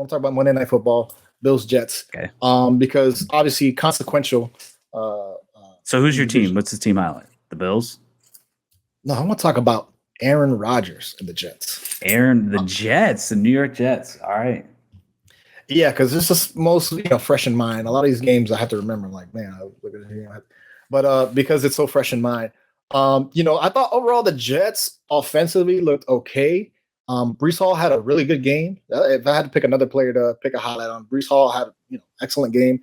want to talk about Monday Night Football, Bills Jets. Okay. Because obviously consequential. So who's your team? What's the team highlight? The Bills? No, I want to talk about Aaron Rodgers and the Jets. The Jets, the New York Jets. All right. Yeah, because this is mostly fresh in mind. A lot of these games I have to remember. I'm like, man, look at it. But because it's so fresh in mind, I thought overall the Jets offensively looked okay. Brees Hall had a really good game. If I had to pick another player to pick a highlight on, Brees Hall had excellent game.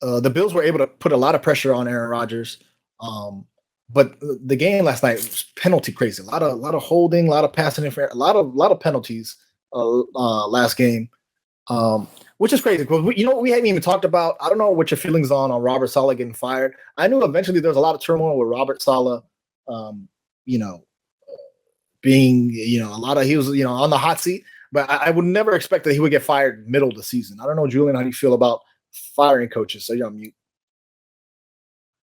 The Bills were able to put a lot of pressure on Aaron Rodgers. But the game last night was penalty crazy. A lot of holding, a lot of passing interference, a lot of penalties last game, which is crazy. Because we hadn't even talked about. I don't know what your feelings on Robert Salah getting fired. I knew eventually there was a lot of turmoil with Robert Salah. Being he was on the hot seat, but I would never expect that he would get fired middle of the season. I don't know, Julian, how do you feel about firing coaches? So you're on mute.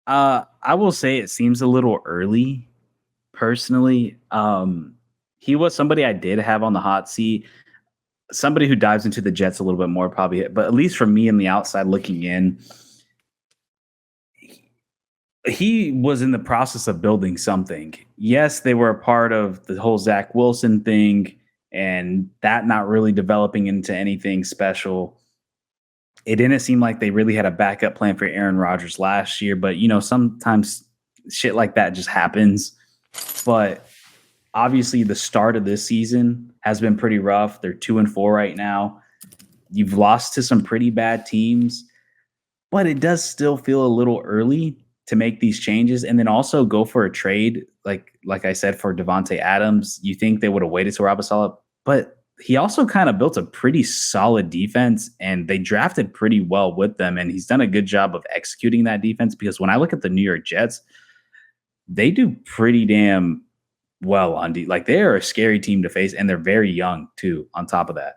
I will say it seems a little early, personally. He was somebody I did have on the hot seat, somebody who dives into the Jets a little bit more probably, but at least for me on the outside looking in, he was in the process of building something. Yes, they were a part of the whole Zach Wilson thing and that not really developing into anything special. It didn't seem like they really had a backup plan for Aaron Rodgers last year, but sometimes shit like that just happens. But obviously the start of this season has been pretty rough. They're 2-4 right now. You've lost to some pretty bad teams, but it does still feel a little early to make these changes and then also go for a trade. Like I said, for Davante Adams, you think they would have waited till Robert Salah, but he also kind of built a pretty solid defense and they drafted pretty well with them. And he's done a good job of executing that defense because when I look at the New York Jets, they do pretty damn well on like they are a scary team to face and they're very young too on top of that.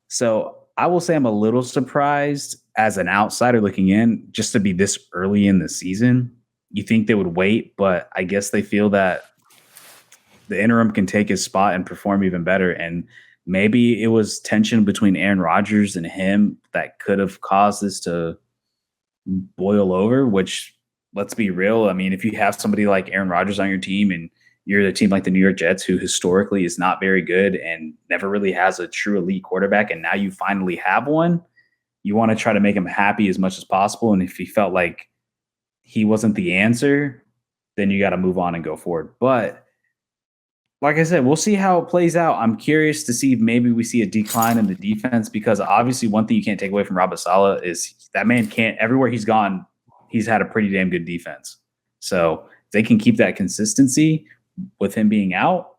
So I will say I'm a little surprised as an outsider looking in just to be this early in the season. You think they would wait, but I guess they feel that the interim can take his spot and perform even better. And maybe it was tension between Aaron Rodgers and him that could have caused this to boil over, which let's be real. I mean, if you have somebody like Aaron Rodgers on your team and you're a team like the New York Jets, who historically is not very good and never really has a true elite quarterback, and now you finally have one, you want to try to make him happy as much as possible. And if he felt like he wasn't the answer, then you got to move on and go forward. But like I said, we'll see how it plays out. I'm curious to see if maybe we see a decline in the defense because obviously one thing you can't take away from Robert Salah is that man can't, everywhere he's gone, he's had a pretty damn good defense. So if they can keep that consistency with him being out,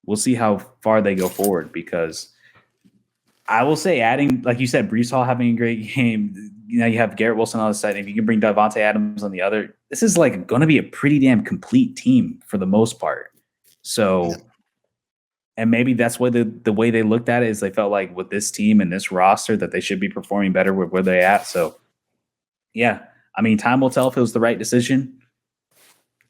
we'll see how far they go forward because I will say adding, like you said, Brees Hall having a great game. You have Garrett Wilson on the side. If you can bring Davante Adams on the other, this is like going to be a pretty damn complete team for the most part. So, and maybe that's why the way they looked at it is they felt like with this team and this roster that they should be performing better with where they're at. So, yeah, I mean, time will tell if it was the right decision.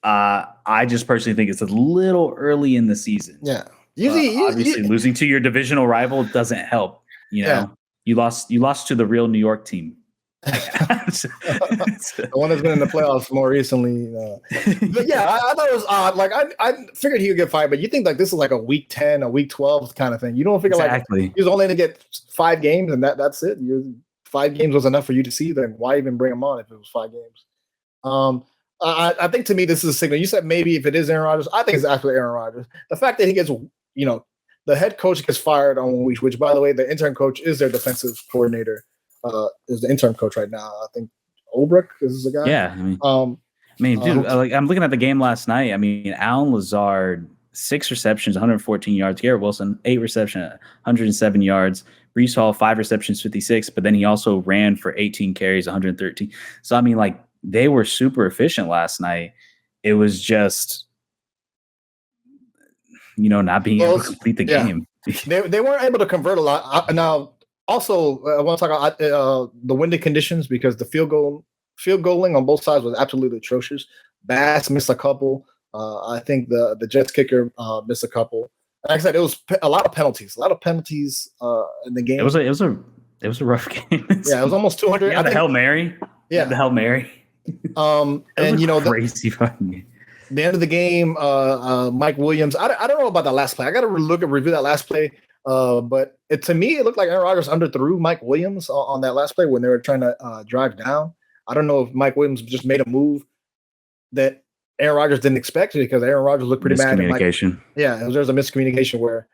I just personally think it's a little early in the season. Yeah, obviously losing to your divisional rival doesn't help. You lost to the real New York team. The one that's been in the playoffs more recently. But yeah, I thought it was odd. Like I figured he would get fired, but you think like this is like a week 10, a week 12 kind of thing. You don't figure like he was only going to get 5 games and that's it. 5 games was enough for you to see. Then why even bring him on if it was 5 games? I think to me this is a signal. You said maybe if it is Aaron Rodgers, I think it's actually Aaron Rodgers. The fact that he gets, the head coach gets fired on 1 week, which by the way, the intern coach is their defensive coordinator. Is the interim coach right now. I think Olbrich is the guy. Yeah, dude, I'm looking at the game last night. I mean, Allen Lazard, 6 receptions, 114 yards. Garrett Wilson, 8 receptions, 107 yards. Brees Hall, 5 receptions, 56. But then he also ran for 18 carries, 113. So I mean, like they were super efficient last night. It was just, not being able to complete the game. They weren't able to convert a lot. Now. Also, I want to talk about the windy conditions because the field goaling on both sides was absolutely atrocious. Bass missed a couple. I think the Jets kicker missed a couple. Like I said, it was a lot of penalties in the game. It was a rough game. Yeah, it was almost 200. Yeah, the Hail Mary. Yeah, the Hail Mary. And crazy fucking game. The end of the game, Mike Williams. I don't know about that last play. I got to review that last play. But to me, it looked like Aaron Rodgers underthrew Mike Williams on that last play when they were trying to drive down. I don't know if Mike Williams just made a move that Aaron Rodgers didn't expect because Aaron Rodgers looked pretty mad. Miscommunication. There's a miscommunication where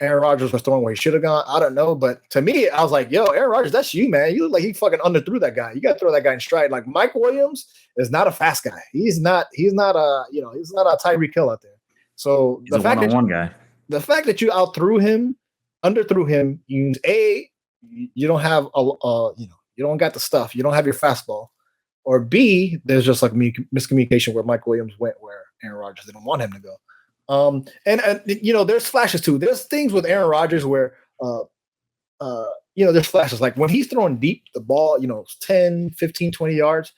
Aaron Rodgers was throwing where he should have gone. I don't know, but to me, I was like, "Yo, Aaron Rodgers, that's you, man. You look like he fucking underthrew that guy. You got to throw that guy in stride." Like Mike Williams is not a fast guy. He's not a Tyreek Hill out there. So he's the one-on-one guy. The fact that you underthrew him, means you don't have you don't got the stuff. You don't have your fastball, or B, there's just like miscommunication where Mike Williams went where Aaron Rodgers didn't want him to go. And there's flashes too. There's things with Aaron Rodgers where, there's flashes like when he's throwing deep the ball, 10, 15, 20 yards.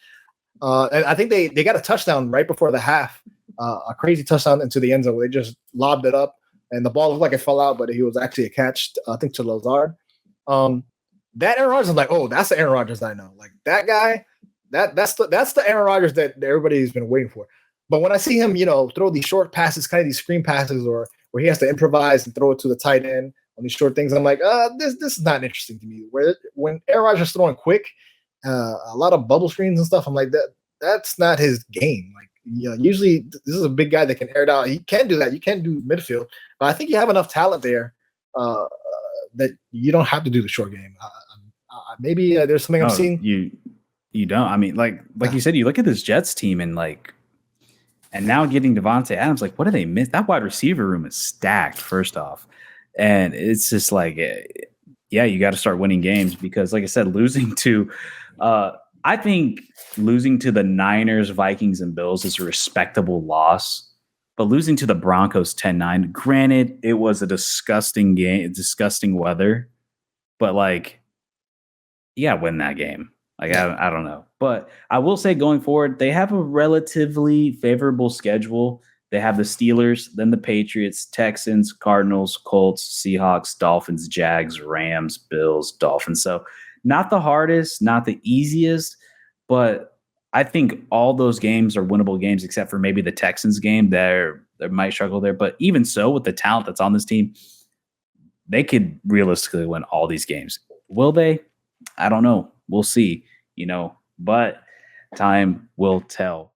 And I think they got a touchdown right before the half, a crazy touchdown into the end zone where they just lobbed it up and the ball looked like it fell out, but he was actually a catch, I think, to Lazard. That Aaron Rodgers is like, oh, that's the Aaron Rodgers I know. Like that guy, that's the Aaron Rodgers that everybody's been waiting for. But when I see him, throw these short passes, kind of these screen passes, or where he has to improvise and throw it to the tight end on these short things, I'm like, this is not interesting to me. When Aaron Rodgers is throwing quick, a lot of bubble screens and stuff, I'm like, that's not his game. Like, usually this is a big guy that can air it out. He can do that. You can do midfield, but I think you have enough talent there that you don't have to do the short game. Maybe there's something I'm seeing. You don't. I mean, like you said, you look at this Jets team and now getting Davante Adams, like, what do they miss? That wide receiver room is stacked, first off. And it's just like, you got to start winning games because, like I said, I think losing to the Niners, Vikings, and Bills is a respectable loss. But losing to the Broncos 10-9, granted, it was a disgusting game, disgusting weather. But, win that game. I don't know. But I will say going forward, they have a relatively favorable schedule. They have the Steelers, then the Patriots, Texans, Cardinals, Colts, Seahawks, Dolphins, Jags, Rams, Bills, Dolphins. So not the hardest, not the easiest, but I think all those games are winnable games except for maybe the Texans game. They might struggle there. But even so, with the talent that's on this team, they could realistically win all these games. Will they? I don't know. We'll see, but time will tell.